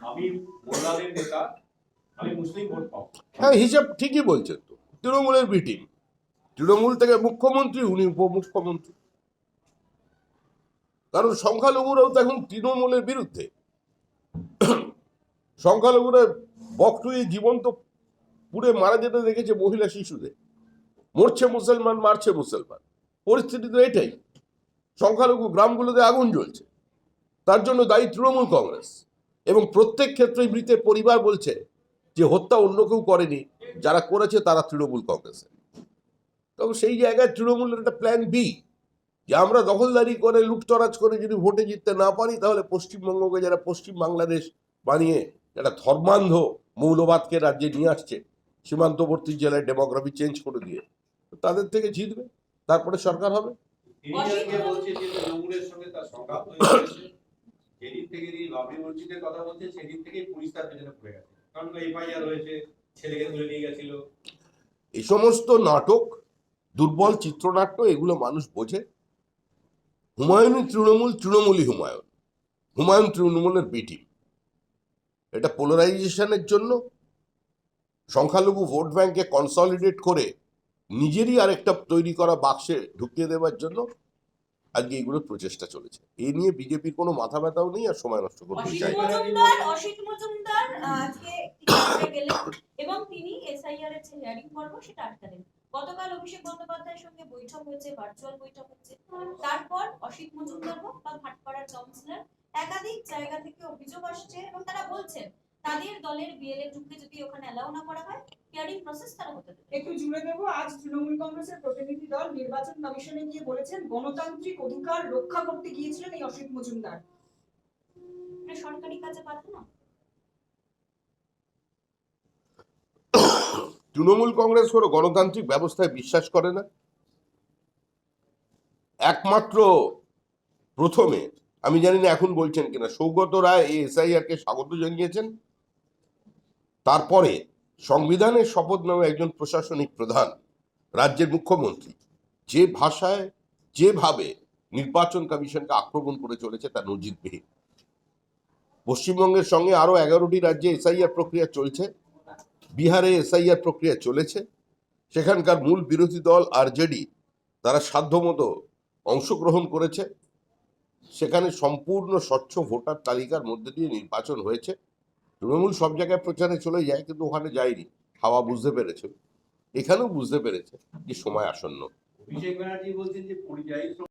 আমি মোল্লাদের নেতা, আমি মুসলিম ভোট পাবো। হ্যাঁ, হিসাব ঠিকই বলছেন তো। তৃণমূলের বি টিম, তৃণমূল থেকে মুখ্যমন্ত্রী, উনি উপমুখ্যমন্ত্রী। কারণ সংখ্যালঘুরাও তো এখন তৃণমূলের বিরুদ্ধে। সংখ্যালঘুরা বকটুই জীবন্ত পুড়ে মারা যেতে দেখেছে মহিলা শিশুদের। মরছে মুসলমান, মারছে মুসলমান। পরিস্থিতি তো এটাই। সংখ্যালঘু গ্রামগুলোতে আগুন জ্বলছে, তার জন্য দায়ী তৃণমূল কংগ্রেস। এবং প্রত্যেক ক্ষেত্রেই মৃতের পরিবার বলছে যে হত্যা অন্য কেউ করেনি, যারা করেছে তারা তৃণমূল কংগ্রেসের। তবে সেই জায়গায় তৃণমূলের একটা প্ল্যান বি, যে আমরা দখলদারি করে লুটতরাজ করে যদি ভোটে জিততে না পারি, তাহলে পশ্চিমবঙ্গকে যারা পশ্চিম বাংলাদেশ বানিয়ে একটা ধর্মান্ধ মৌলবাদকে রাজ্যে নিয়ে আসছে, সীমান্তবর্তী জেলায় ডেমোগ্রাফি চেঞ্জ করে দিয়ে, তাদের থেকে জিতবে, তারপরে সরকার হবে। তিনি আজকে বলছে যে তৃণমূলের সঙ্গে তার সংঘাত হয়ে গেছে। যেদিন থেকে তিনি বাবরি মসজিদের কথা বলছেন, সেদিন থেকেই পুলিশ তার পেছনে পড়ে গেছে। কারণ এফআইআর হয়েছে, ছেলেকে তুলে নিয়ে গেছিল। এই সমস্ত নাটক, দুর্বল চিত্রনাট্য, এগুলো মানুষ বোঝে। হুমায়ুনই তৃণমূল, তৃণমূলই হুমায়ুন। হুমায়ুন তৃণমূলের বিটি। এটা পোলারাইজেশনের জন্য, সংখ্যালঘু ভোট ব্যাংকে কনসলিডেট করে নিজেরই আরেকটা তৈরি করা বাক্সে ঢুকিয়ে দেওয়ার জন্য আজকে এইগুলো প্রচেষ্টা চলেছে। এই নিয়ে বিজেপির কোনো মাথা ব্যথাও নেই, আর সময় নষ্ট করতে চাই না। অসিত মজুমদার আজকে টিভিতে গেলেন এবং তিনি এসআইআর এর যে হিয়ারিং পর্ব সেটা আটকালেন। গতকাল অভিষেক বন্দ্যোপাধ্যায়ের সঙ্গে বৈঠক হয়েছে, ভার্চুয়াল বৈঠক হচ্ছে। তারপর অসিত মজুমদার হোক বা ভাটপাড়ার কাউন্সিলর, একাধিক জায়গা থেকে অভিযোগ আসছে এবং তারা বলছেন তাদের দলের বিএলএ টুকে যদি ওখানে অ্যালাউ না করা হয়, হিয়ারিং প্রসেস তারা হতে দেবে। একটু জুড়ে দেব, আজ তৃণমূল কংগ্রেসের প্রতিনিধি দল নির্বাচন কমিশনে গিয়ে বলেছেন গণতান্ত্রিক অধিকার রক্ষা করতে গিয়েছিলেন এই অসিত মজুমদার। সরকারি কাজে বাধা না। তৃণমূল কংগ্রেস কোনো গণতান্ত্রিক ব্যবস্থায় বিশ্বাস করে না। একমাত্র প্রথমে, আমি জানি না এখন বলছেন কিনা, সৌগত রায় এই এসআইআর কে স্বাগত জানিয়েছেন। তারপরে সংবিধানের শপথ নামে একজন প্রশাসনিক প্রধান, রাজ্যের মুখ্যমন্ত্রী, যে ভাষায় যেভাবে নির্বাচন কমিশনকে আক্রমণ করে চলেছে তা নজিরবিহীন। পশ্চিমবঙ্গের সঙ্গে আরো 11টি রাজ্যে এসআইআর প্রক্রিয়া চলছে, বিহারে এসআইআর প্রক্রিয়া চলেছে। সেখানকার মূল বিরোধী দল আরজেডি, তারা সাধ্যমতো অংশগ্রহণ করেছে। সেখানে সম্পূর্ণ স্বচ্ছ ভোটার তালিকার মধ্যে দিয়ে নির্বাচন হয়েছে। তৃণমূল সব জায়গায় প্রচারে চলে যায়, কিন্তু ওখানে যায়নি, হাওয়া বুঝতে পেরেছে। এখানেও বুঝতে পেরেছে যে সময় আসন্ন। অভিষেক ব্যানার্জি বলছেন যে পরিযায়ী